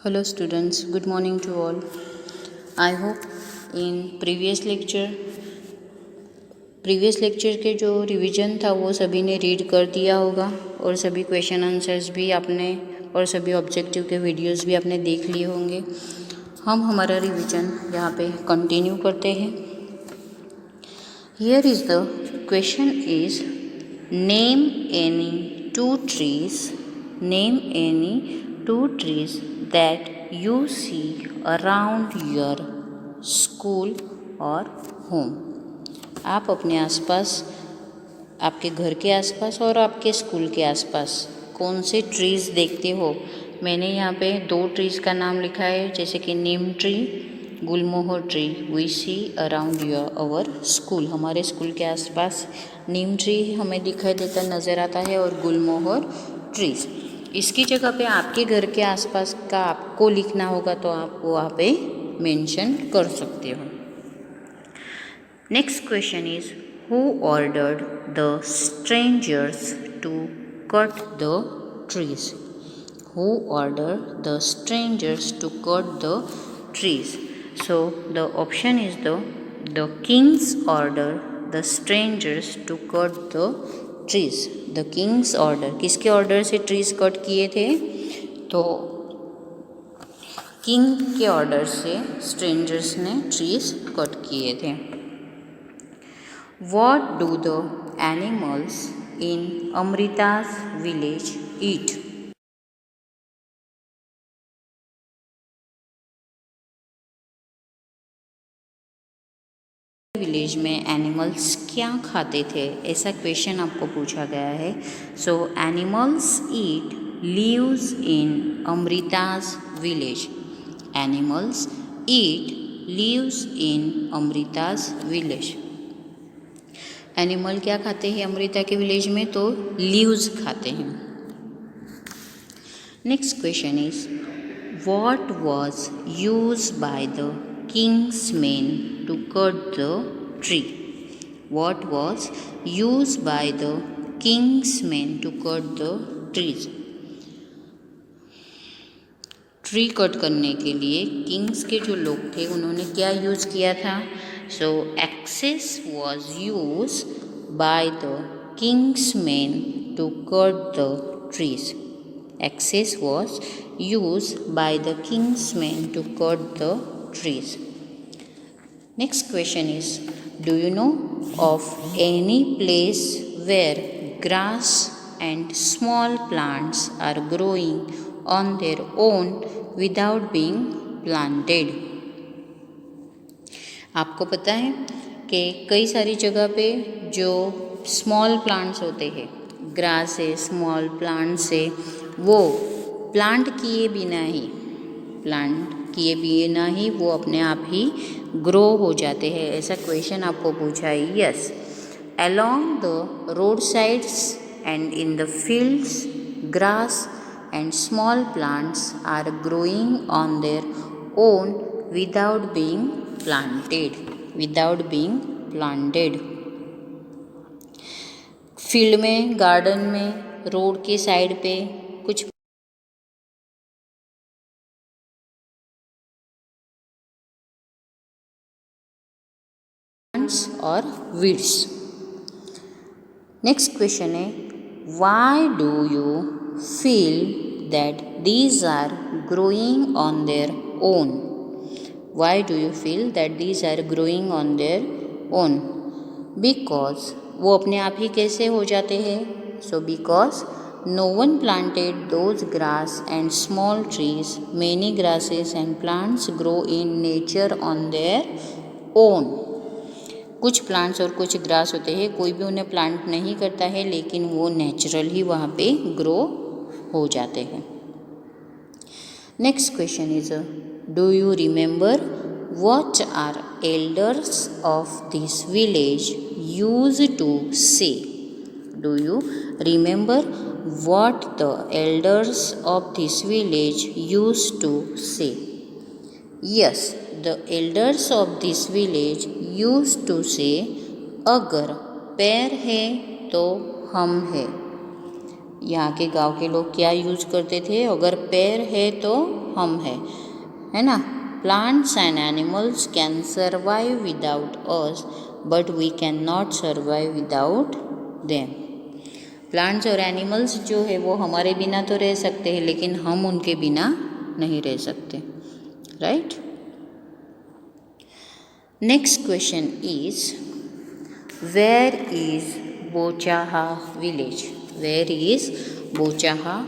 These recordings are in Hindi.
Hello students, good morning to all. I hope in previous lecture के जो रिवीजन था वो सभी ने रीड कर दिया होगा और सभी क्वेश्चन आंसर्स भी आपने और सभी ऑब्जेक्टिव के वीडियोस भी आपने देख लिए होंगे। हम हमारा रिवीजन यहाँ पे कंटिन्यू करते हैं। Here is the question is name any two trees that you see around your school or home। आप अपने आसपास, आपके घर के आसपास और आपके स्कूल के आसपास कौन से ट्रीज़ देखते हो। मैंने यहाँ पे 2 ट्रीज़ का नाम लिखा है, जैसे कि neem tree, gulmohar tree. We see around our school, हमारे स्कूल के आसपास नीम ट्री हमें दिखाई देता नज़र आता है और गुलमोहर ट्रीज़। इसकी जगह पे आपके घर के आसपास का आपको लिखना होगा तो आप वहाँ पे मेंशन कर सकते हो। Next question is who ordered the strangers to cut the trees. Who ordered the strangers to cut the trees. So the option is the king's order the strangers to cut the trees. The king's order, किसके ऑर्डर से ट्रीज कट किए थे? तो किंग के ऑर्डर से स्ट्रेंजर्स ने ट्रीज कट किए थे। What do the animals in अमृताज village eat. Village में एनिमल्स क्या खाते थे, ऐसा क्वेश्चन आपको पूछा गया है। सो एनिमल्स ईट लीव्स इन अमृताज विलेज। एनिमल्स ईट लीव्स इन अमृताज विलेज। एनिमल क्या खाते हैं अमृता के विलेज में? तो लीव्स खाते हैं। Next question is what was used by the king's men to cut the tree। What was used by the king's men to cut the trees। Tree cut करने के लिए किंग्स के जो लोग थे उन्होंने क्या यूज़ किया था? So axes was used by the king's man to cut the trees. Axes was used by the king's man to cut the trees। Next question is, do you know of any place where grass and small plants are growing on their own without being planted। आपको पता है कि कई सारी जगह पे जो स्मॉल प्लांट्स होते हैं, ग्रास है, स्मॉल प्लांट्स है, वो प्लांट किए बिना ही वो अपने आप ही ग्रो हो जाते हैं। ऐसा क्वेश्चन आपको पूछा है। Yes, along the road sides and in the fields grass and small plants are growing on their own without being planted. Field में, गार्डन में, रोड के साइड पे कुछ और वीड्स। नेक्स्ट क्वेश्चन है why do you feel that these are growing on their own. Why do you feel that these are growing on their own. Because, वो अपने आप ही कैसे हो जाते हैं? So because no one planted those grass and small trees। many grasses and plants grow in nature on their own। कुछ प्लांट्स और कुछ ग्रास होते हैं, कोई भी उन्हें प्लांट नहीं करता है, लेकिन वो नेचुरल ही वहाँ पे ग्रो हो जाते हैं। Next question is do you remember what are elders of this village used to say. Do you remember what the elders of this village used to say। Yes, the elders of this village used to say अगर पैर है तो हम है। यहाँ के गांव के लोग क्या यूज करते थे? अगर पैर है तो हम है ना। Plants and animals can survive without us but we can not survive without them. Plants और एनिमल्स जो है वो हमारे बिना तो रह सकते हैं, लेकिन हम उनके बिना नहीं रह सकते, right. Next question is where is Bochaha village? Where is Bochaha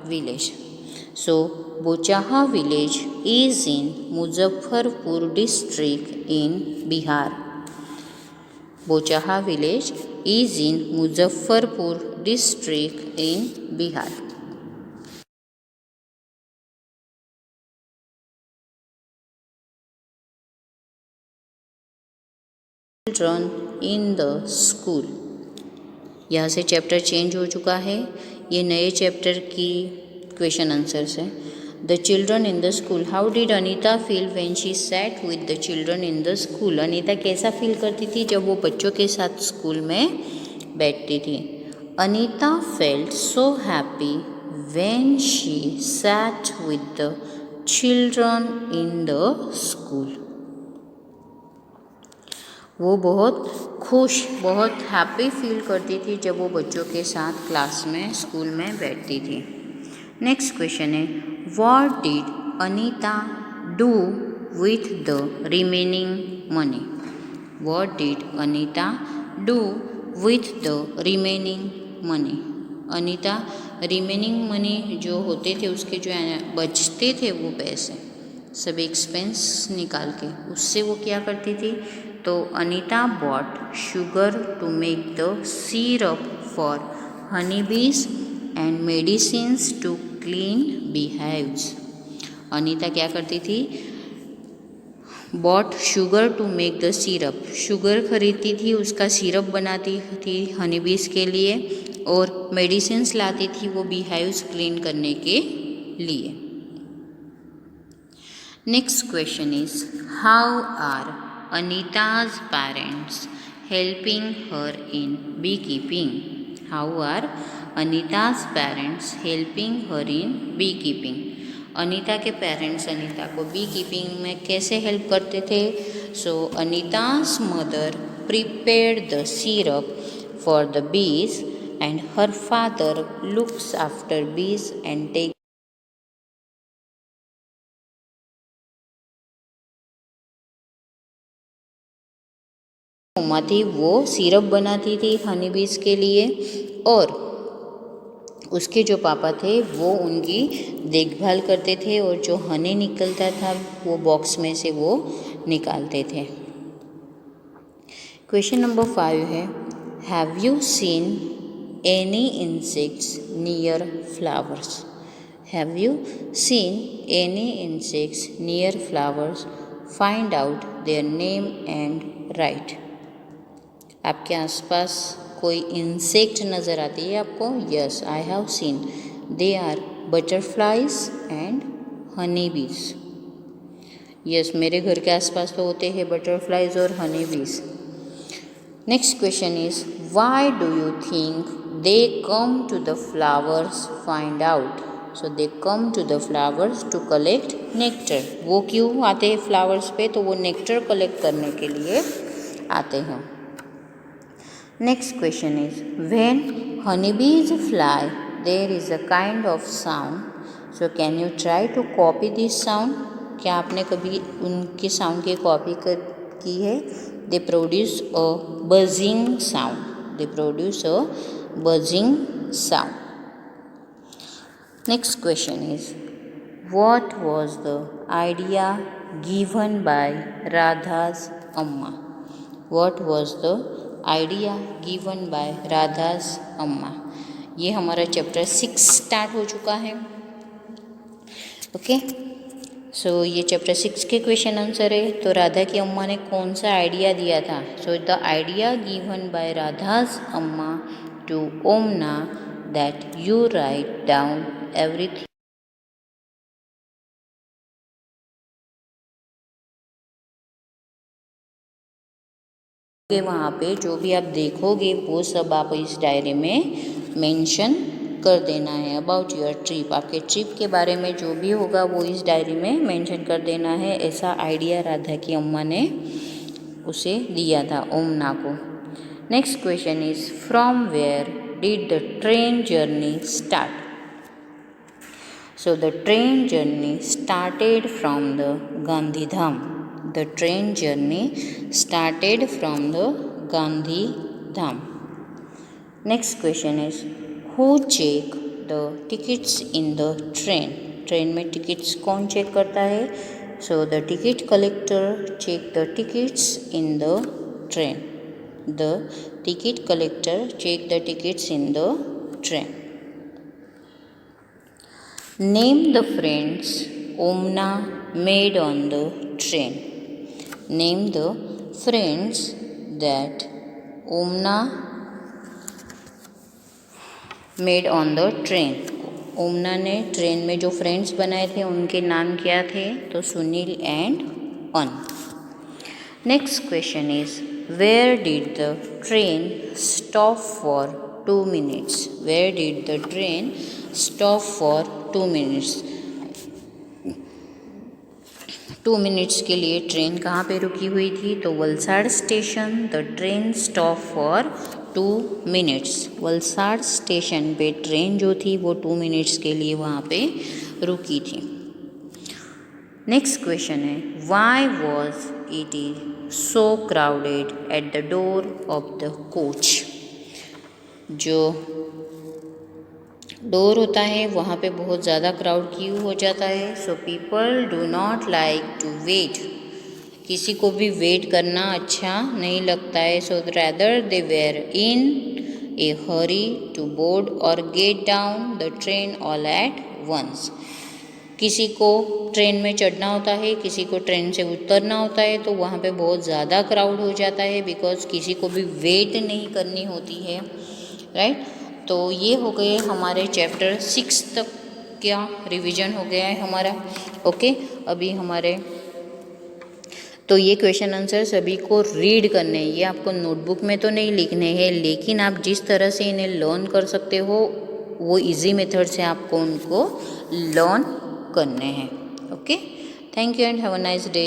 village? So Bochaha village is in Muzaffarpur district in Bihar. Bochaha village is in Muzaffarpur district in Bihar. Children in the school. यहाँ से चैप्टर चेंज हो चुका है, ये नए चैप्टर की क्वेश्चन आंसर्स है। The children in the school. How did Anita feel when she sat with the children in the school? Anita कैसा फील करती थी जब वो बच्चों के साथ स्कूल में बैठती थी? Anita felt so happy when she sat with the children in the school. वो बहुत खुश, बहुत हैप्पी फील करती थी जब वो बच्चों के साथ क्लास में, स्कूल में बैठती थी। नेक्स्ट क्वेश्चन है what did Anita do with the remaining money? What did Anita do with the remaining money? Anita remaining money जो होते थे, उसके जो बचते थे वो पैसे, सब एक्सपेंस निकाल के उससे वो क्या करती थी? तो Anita bought sugar to make the syrup for honey bees and medicines to clean beehives. Anita क्या करती थी? Bought sugar to make the syrup, sugar खरीदती थी, उसका सिरप बनाती थी हनी बीज के लिए, और मेडिसिन्स लाती थी वो बीहाइव्स क्लीन करने के लिए। Next question is how are Anita's parents helping her in beekeeping? How are Anita's parents helping her in beekeeping? Anita के पेरेंट्स अनीता को बी कीपिंग में कैसे हेल्प करते थे? सो अनीता's mother prepared the syrup for the bees and her father looks after bees and takes थी वो सिरप बनाती थी हनी बीज के लिए, और उसके जो पापा थे वो उनकी देखभाल करते थे, और जो हनी निकलता था वो बॉक्स में से वो निकालते थे। क्वेश्चन नंबर 5 है have you seen any insects near flowers? Have you seen any insects near flowers? Find out their name and write. आपके आसपास कोई इंसेक्ट नज़र आती है आपको? Yes, I have seen, they are butterflies and honey bees. Yes, मेरे घर के आसपास तो होते हैं बटरफ्लाइज और honey bees. Next question is why do you think they come to the flowers? Find out. So they come to the flowers to collect nectar. वो क्यों आते हैं फ्लावर्स पे? तो वो नेक्टर कलेक्ट करने के लिए आते हैं। Next question is when honeybees fly there is a kind of sound, so can you try to copy this sound? क्या आपने कभी उनके साउंड की कॉपी की है? They produce a buzzing sound. They produce a buzzing sound. Next question is what was the idea given by Radha's Amma? What was the idea given by Radha's अम्मा? ये हमारा चैप्टर 6 स्टार्ट हो चुका है। ओके, सो ये चैप्टर 6 के क्वेश्चन आंसर है। तो राधा की अम्मा ने कौन सा आइडिया दिया था? So the idea given by Radha's amma to Omana that you write down everything. वहाँ पे जो भी आप देखोगे वो सब आप इस डायरी में मेंशन कर देना है। अबाउट योर ट्रिप, आपके ट्रिप के बारे में जो भी होगा वो इस डायरी में मेंशन कर देना है। ऐसा आइडिया राधा की अम्मा ने उसे दिया था, ओमना को। Next question is from where did the train journey start? So the train journey started from the Gandhidham. The train journey started from the Gandhidham. Next question is who check the tickets in the train? Train में टिकट्स कौन चेक करता है? So the ticket collector check the tickets in the train. The ticket collector check the tickets in the train. Name the friends Omna made on the train. Name the friends that Omna made on the train. ओमना ने ट्रेन में जो फ्रेंड्स बनाए थे उनके नाम क्या थे? तो सुनील एंड अन। Next question is where did the train stop for 2 minutes? Where did the train stop for 2 minutes? 2 minutes के लिए ट्रेन कहाँ पे रुकी हुई थी? तो Valsad station. The train stop for 2 minutes। Valsad station पे ट्रेन जो थी वो 2 minutes के लिए वहाँ पे रुकी थी। नेक्स्ट क्वेश्चन है why was it is so crowded at the door of the coach? जो डोर होता है वहाँ पे बहुत ज़्यादा क्राउड क्यों हो जाता है? So people do not like to wait. किसी को भी वेट करना अच्छा नहीं लगता है। So rather they were in a hurry to board और get down the train all at once. किसी को ट्रेन में चढ़ना होता है, किसी को ट्रेन से उतरना होता है, तो वहाँ पे बहुत ज़्यादा क्राउड हो जाता है बिकॉज किसी को भी वेट नहीं करनी होती है, राइट। तो ये हो गए हमारे चैप्टर 6 तक क्या रिवीजन हो गया है हमारा। ओके, अभी हमारे तो ये क्वेश्चन आंसर सभी को रीड करने हैं। ये आपको नोटबुक में तो नहीं लिखने हैं, लेकिन आप जिस तरह से इन्हें लर्न कर सकते हो वो इजी मेथड से आपको उनको लर्न करने हैं। Okay, thank you and have a nice day.